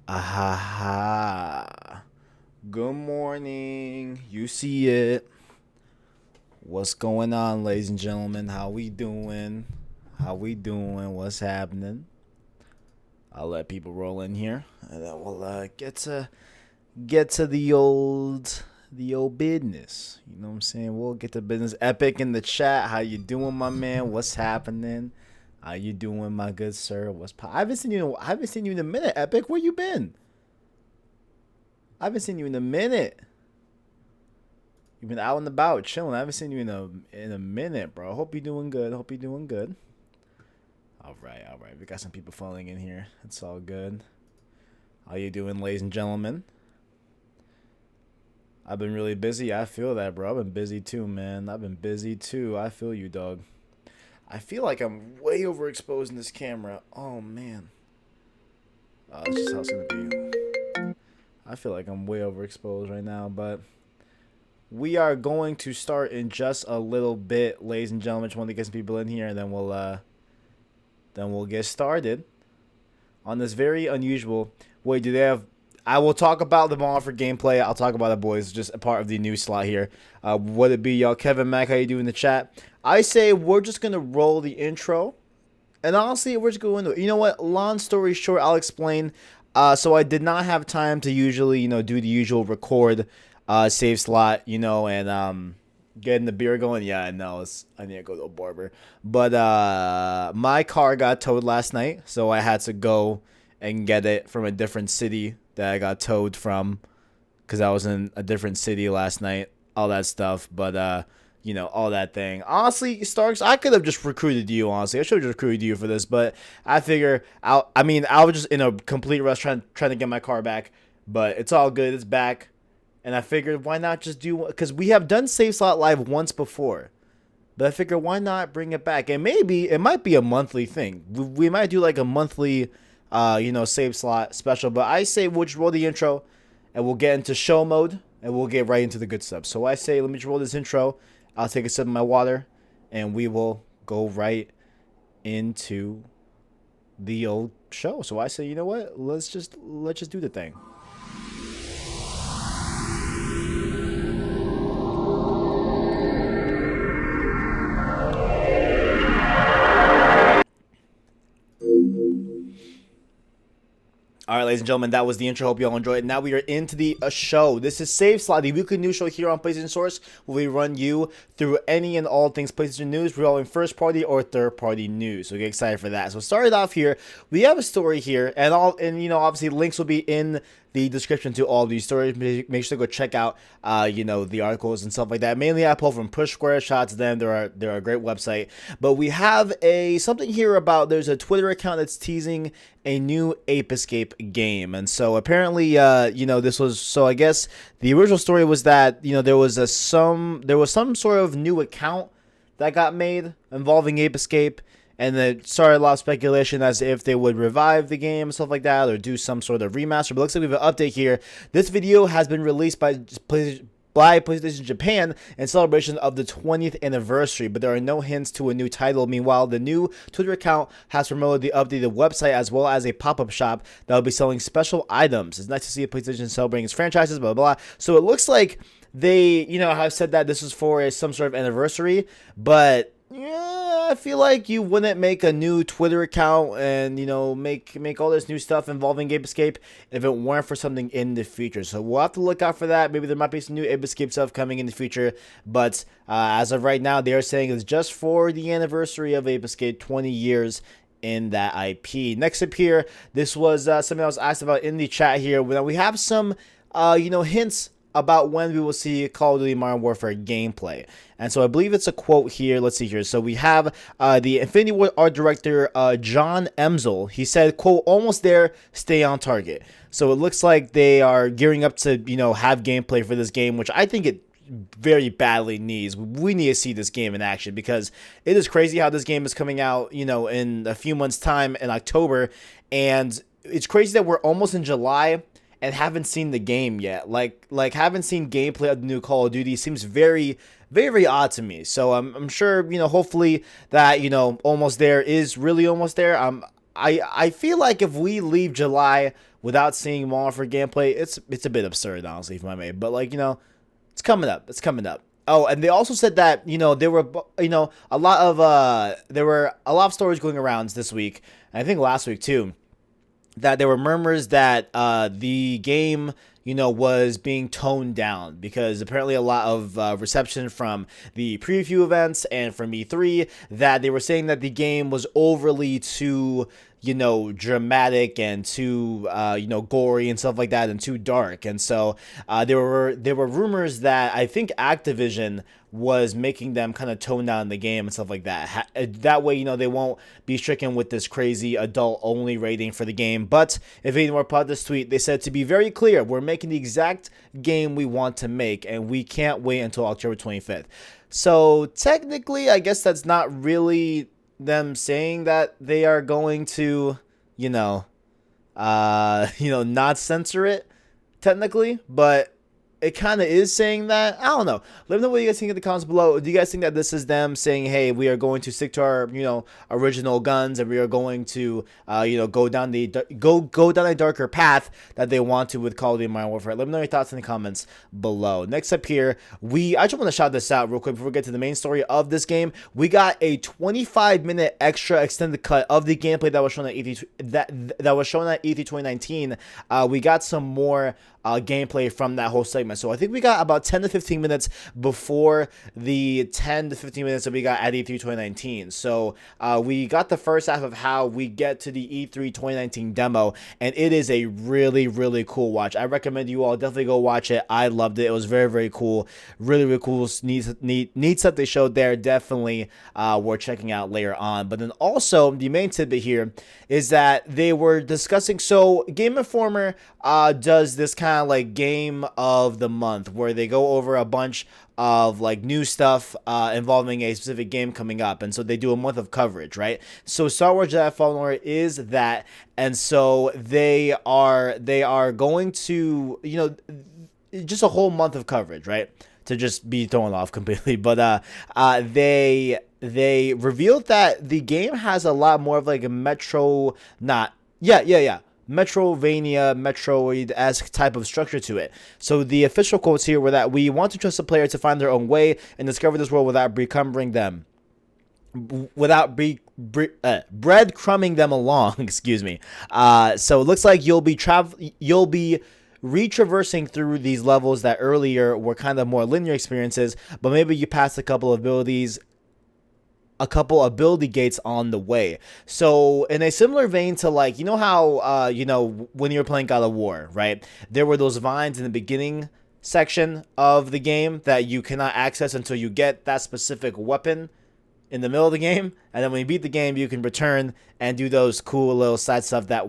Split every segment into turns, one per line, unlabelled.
Aha. Good morning. You see it. What's going on, ladies and gentlemen? How we doing? How we doing? What's happening? I'll let people roll in here, and then we'll get to the old business. You know what I'm saying? We'll get to business. Epic in the chat. How you doing, my man? What's happening? How you doing, my good sir? I haven't seen you. I haven't seen you in a minute. Epic, where you been? I haven't seen you in a minute. You've been out and about, chilling. I haven't seen you in a minute, bro. Hope you're doing good. Hope you're doing good. All right, all right. We got some people falling in here. It's all good. How you doing, ladies and gentlemen? I've been really busy. I feel that, bro. I've been busy too, man. I've been busy too. I feel you, dog. I feel like I'm way overexposed in this camera. Oh man. That's just how it's gonna be. I feel like I'm way overexposed right now, but we are going to start in just a little bit, ladies and gentlemen. Just want to get some people in here, and then we'll get started on this very unusual. Wait, do they have? I will talk about the mod for gameplay. I'll talk about it, boys. Just a part of the news slot here. Would it be y'all? Kevin Mack, how you doing in the chat? I say we're just gonna roll the intro, and honestly, we're just going to. You know what? Long story short, I'll explain. So I did not have time to usually, do the usual record, save slot, and getting the beer going. Yeah, I know. I need to go to a barber. But my car got towed last night, so I had to go and get it from a different city that I got towed from, because I was in a different city last night. All that stuff, but all that thing. Honestly, Starks, I could have just recruited you. Honestly, I should have just recruited you for this, but I figure I was just in a complete rush trying to get my car back, but it's all good. It's back. And I figured, why not just do, because we have done Save Slot Live once before. But I figured, why not bring it back? And maybe it might be a monthly thing. We might do like a monthly, Save Slot special. But I say we'll just roll the intro, and we'll get into show mode, and we'll get right into the good stuff. So I say, let me just roll this intro. I'll take a sip of my water, and we will go right into the old show. So I say, you know what? Let's just do the thing. All right, ladies and gentlemen, that was the intro. Hope you all enjoyed it. Now we are into the show. This is Save Slot, the weekly news show here on PlayStation Source, where we run you through any and all things PlayStation news, revolving first-party or third-party news. So get excited for that. So started off here, we have a story here, and obviously links will be in the description to all these stories. Make sure to go check out, the articles and stuff like that. Mainly I pull from Push Square. Shout out to them. They're a great website. But we have something here about, there's a Twitter account that's teasing a new Ape Escape game. And so apparently, this was, so I guess the original story was that, there was some sort of new account that got made involving Ape Escape. And it started a lot of speculation as if they would revive the game and stuff like that, or do some sort of remaster. But it looks like we have an update here. This video has been released by PlayStation Japan in celebration of the 20th anniversary, but there are no hints to a new title. Meanwhile, the new Twitter account has promoted the updated website as well as a pop-up shop that will be selling special items. It's nice to see a PlayStation celebrating its franchises, blah, blah, blah. So it looks like they, have said that this is for some sort of anniversary, but yeah, I feel like you wouldn't make a new Twitter account and, make all this new stuff involving Ape Escape if it weren't for something in the future. So we'll have to look out for that. Maybe there might be some new Ape Escape stuff coming in the future. But as of right now, they are saying it's just for the anniversary of Ape Escape, 20 years in that IP. Next up here, this was something I was asked about in the chat here. Now we have some, hints about when we will see Call of Duty Modern Warfare gameplay. And so I believe it's a quote here. Let's see here. So we have the Infinity Ward art director, John Emsel. He said, quote, almost there, stay on target. So it looks like they are gearing up to, have gameplay for this game, which I think it very badly needs. We need to see this game in action, because it is crazy how this game is coming out, in a few months' time in October. And it's crazy that we're almost in July and haven't seen the game yet. Like haven't seen gameplay of the new Call of Duty. Seems very, very, very odd to me. So I'm sure, hopefully that, almost there is really almost there. I feel like if we leave July without seeing Modern Warfare gameplay, it's a bit absurd, honestly, if I may. But like, it's coming up. It's coming up. Oh, and they also said that there were a lot of stories going around this week, and I think last week too, that there were murmurs that the game, was being toned down because apparently a lot of reception from the preview events and from E3 that they were saying that the game was overly too, dramatic and too, gory and stuff like that and too dark. And so there were rumors that I think Activision was making them kind of tone down the game and stuff like that. That way, they won't be stricken with this crazy adult-only rating for the game. But if any more part of this tweet, they said, to be very clear, we're making the exact game we want to make, and we can't wait until October 25th. So technically, I guess that's not really them saying that they are going to, not censor it, technically, but it kind of is saying that. I don't know. Let me know what you guys think in the comments below. Do you guys think that this is them saying, hey, we are going to stick to our, original guns, and we are going to, go down a darker path that they want to with Call of Duty Modern Warfare? Let me know your thoughts in the comments below. Next up here, I just want to shout this out real quick before we get to the main story of this game. We got a 25-minute extra extended cut of the gameplay that was shown at E3 that was shown at E3 2019. We got some more gameplay from that whole segment. So I think we got about 10 to 15 minutes before the 10 to 15 minutes that we got at E3 2019. So we got the first half of how we get to the E3 2019 demo, and it is a really, really cool watch. I recommend you all definitely go watch it. I loved it. It was very, very cool. Really, really cool. Neat stuff they showed there. Definitely worth checking out later on. But then also, the main tidbit here is that they were discussing, so Game Informer does this kind of like game of the month where they go over a bunch of like new stuff involving a specific game coming up, and so they do a month of coverage, right? So Star Wars Jedi Fallen Order is that, and so they are going to, just a whole month of coverage, right? To just be thrown off completely, but they revealed that the game has a lot more of like a Metroidvania, Metroid-esque type of structure to it. So the official quotes here were that we want to trust the player to find their own way and discover this world without breadcrumbing them. Breadcrumbing them along, excuse me. So it looks like you'll be retraversing through these levels that earlier were kind of more linear experiences, but maybe you passed a couple of ability gates on the way. So in a similar vein to like, how, when you were playing God of War, right? There were those vines in the beginning section of the game that you cannot access until you get that specific weapon in the middle of the game, and then when you beat the game, you can return and do those cool little side stuff that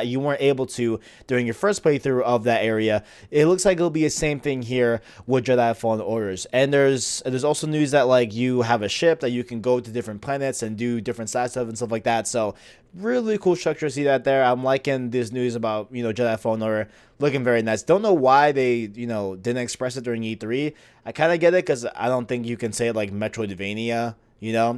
you weren't able to during your first playthrough of that area. It looks like it'll be the same thing here with Jedi Fallen Orders. And there's also news that like you have a ship that you can go to different planets and do different side stuff and stuff like that. So really cool structure to see that there. I'm liking this news about, Jedi Fallen Order looking very nice. Don't know why they, didn't express it during E3. I kind of get it because I don't think you can say like Metroidvania,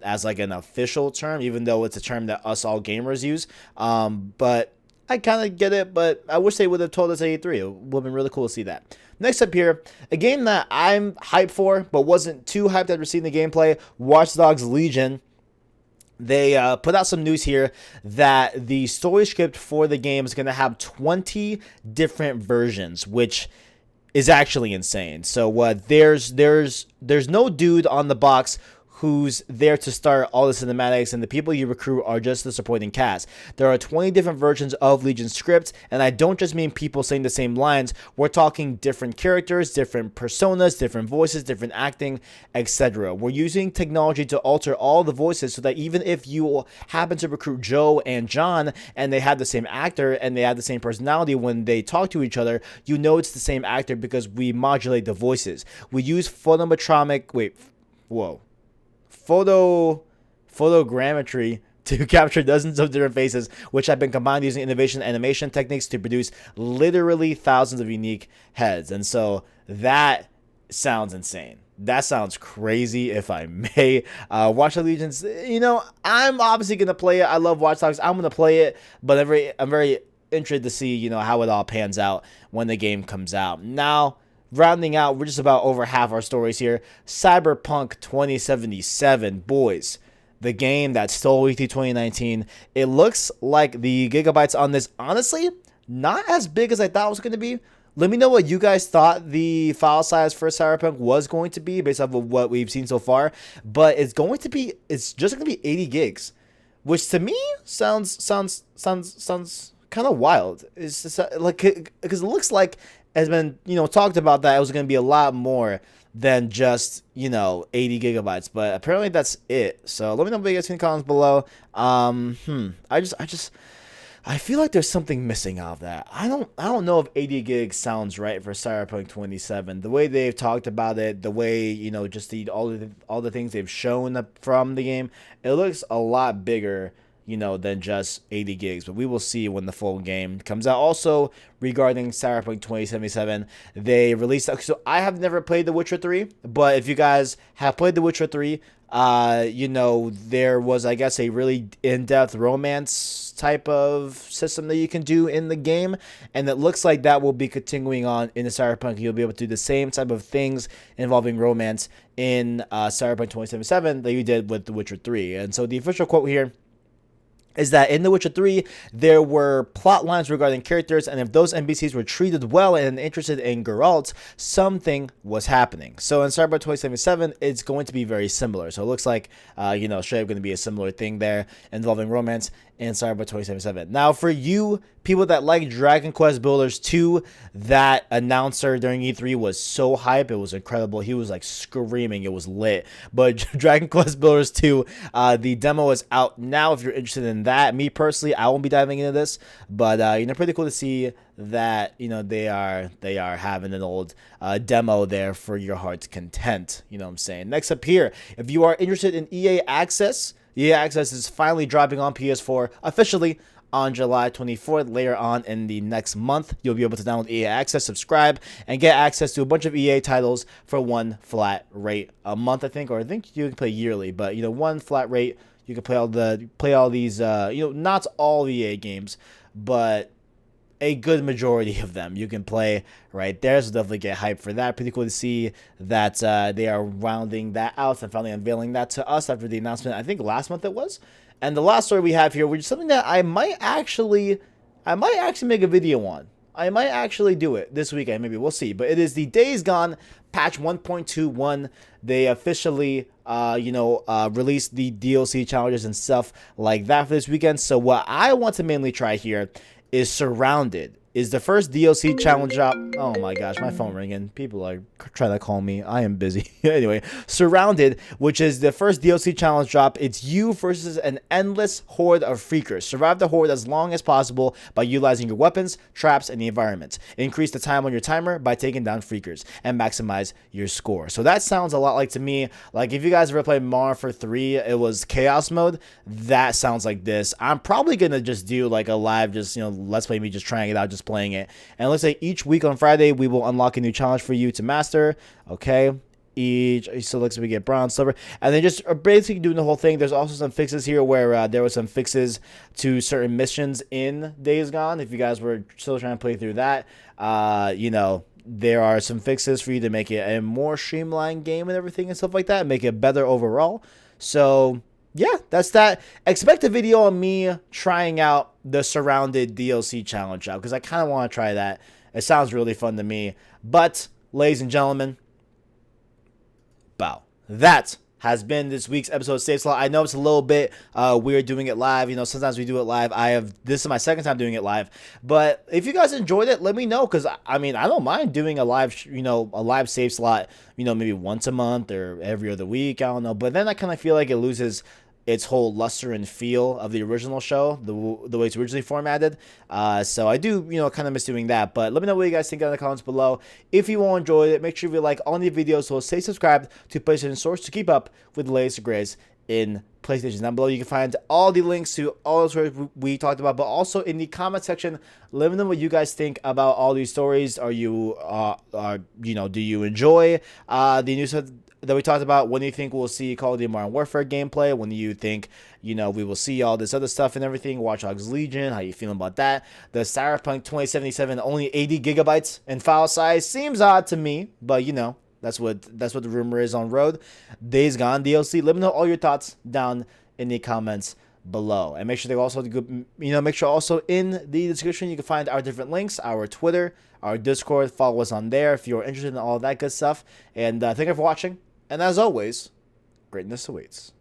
as like an official term, even though it's a term that us all gamers use. But I kind of get it, but I wish they would have told us at E3. It would have been really cool to see that. Next up here, a game that I'm hyped for, but wasn't too hyped after seeing the gameplay, Watch Dogs Legion. They put out some news here that the story script for the game is going to have 20 different versions, which is actually insane. So there's no dude on the box who's there to start all the cinematics, and the people you recruit are just the supporting cast. There are 20 different versions of Legion scripts, and I don't just mean people saying the same lines. We're talking different characters, different personas, different voices, different acting, etc. We're using technology to alter all the voices so that even if you happen to recruit Joe and John and they have the same actor and they have the same personality when they talk to each other, you know it's the same actor because we modulate the voices. We use photogrammetry to capture dozens of different faces, which have been combined using innovation animation techniques to produce literally thousands of unique heads. And so that sounds insane. That sounds crazy, if I may. Watch Dogs Legions, I'm obviously gonna play it. I love Watch Dogs. I'm gonna play it, but I'm very interested to see, how it all pans out when the game comes out. Now, rounding out, we're just about over half our stories here. Cyberpunk 2077, boys. The game that stole E3 2019. It looks like the gigabytes on this, honestly, not as big as I thought it was going to be. Let me know what you guys thought the file size for Cyberpunk was going to be based off of what we've seen so far. But it's just going to be 80 gigs, which to me sounds kind of wild. It's just like, because it looks like has been talked about that it was going to be a lot more than just 80 gigabytes, but apparently that's it. So let me know what you guys think in the comments below. I feel like there's something missing out of that. I don't know if 80 gigs sounds right for Cyberpunk 27. The way they've talked about it, the way just all the things they've shown from the game, it looks a lot bigger than just 80 gigs. But we will see when the full game comes out. Also, regarding Cyberpunk 2077, they released... So, I have never played The Witcher 3, but if you guys have played The Witcher 3, there was, I guess, a really in-depth romance type of system that you can do in the game, and it looks like that will be continuing on in the Cyberpunk. You'll be able to do the same type of things involving romance in Cyberpunk 2077 that you did with The Witcher 3. And so the official quote here is that in The Witcher 3, there were plot lines regarding characters, and if those NPCs were treated well and interested in Geralt, something was happening. So in Cyberpunk 2077, it's going to be very similar. So it looks like, straight up going to be a similar thing there involving romance in Cyberpunk 2077. Now, for you people that like Dragon Quest Builders 2, that announcer during E3 was so hype. It was incredible. He was like screaming. It was lit. But Dragon Quest Builders 2, the demo is out now if you're interested in that. Me personally, I won't be diving into this, but pretty cool to see that they are having an old demo there for your heart's content. You know what I'm saying? Next up here, if you are interested in EA Access, EA Access is finally dropping on PS4 officially on July 24th. Later on in the next month, you'll be able to download EA Access, subscribe, and get access to a bunch of EA titles for one flat rate a month, I think you can play yearly, but one flat rate. You can play all these not all EA games, but a good majority of them you can play right there. So definitely get hyped for that. Pretty cool to see that they are rounding that out and finally unveiling that to us after the announcement, I think last month it was. And the last story we have here, which is something that I might actually make a video on. I might actually do it this weekend, maybe, we'll see. But it is the Days Gone patch 1.21. They officially released the DLC challenges and stuff like that for this weekend. So what I want to mainly try here is Surrounded. Is the first DLC challenge drop. Oh my gosh, my phone ringing. People are trying to call me. I am busy. Anyway, Surrounded, which is the first DLC challenge drop. It's you versus an endless horde of freakers. Survive the horde as long as possible by utilizing your weapons, traps, and the environment. Increase the time on your timer by taking down freakers and maximize your score. So that sounds a lot like, to me, like if you guys ever played Modern Warfare 3, it was Chaos Mode. That sounds like this. I'm probably going to just do like a live, let's play me just trying it out, just playing it. And let's say each week on Friday we will unlock a new challenge for you to master. Okay, so looks like we get bronze, silver, and then just basically doing the whole thing. There's also some fixes here where there were some fixes to certain missions in Days Gone. If you guys were still trying to play through that, there are some fixes for you to make it a more streamlined game and everything and stuff like that, make it better overall. So yeah, that's that. Expect a video on me trying out the Surrounded DLC challenge out, because I kind of want to try that. It sounds really fun to me. But, ladies and gentlemen, bow. That has been this week's episode of Save Slot. I know it's a little bit weird doing it live. Sometimes we do it live. This is my second time doing it live. But if you guys enjoyed it, let me know, because I don't mind doing a live, a live Save Slot, maybe once a month or every other week. I don't know. But then I kind of feel like it loses its whole luster and feel of the original show, the way it's originally formatted. So I do, kind of miss doing that. But let me know what you guys think in the comments below. If you all enjoyed it, make sure you like all the videos. So stay subscribed to PlayStation Source to keep up with the latest and greatest in PlayStation. Down below, you can find all the links to all the stories we talked about, but also in the comment section, let me know what you guys think about all these stories. Are you, do you enjoy the new stuff that we talked about. When do you think we'll see Call of Duty Modern Warfare gameplay? When do you think, we will see all this other stuff and everything? Watch Dogs Legion, how you feeling about that? The Cyberpunk 2077, only 80 gigabytes in file size, seems odd to me, but that's what the rumor is on Road. Days Gone DLC. Let me know all your thoughts down in the comments below, and make sure make sure also in the description you can find our different links, our Twitter, our Discord. Follow us on there if you're interested in all that good stuff. And thank you for watching. And as always, greatness awaits.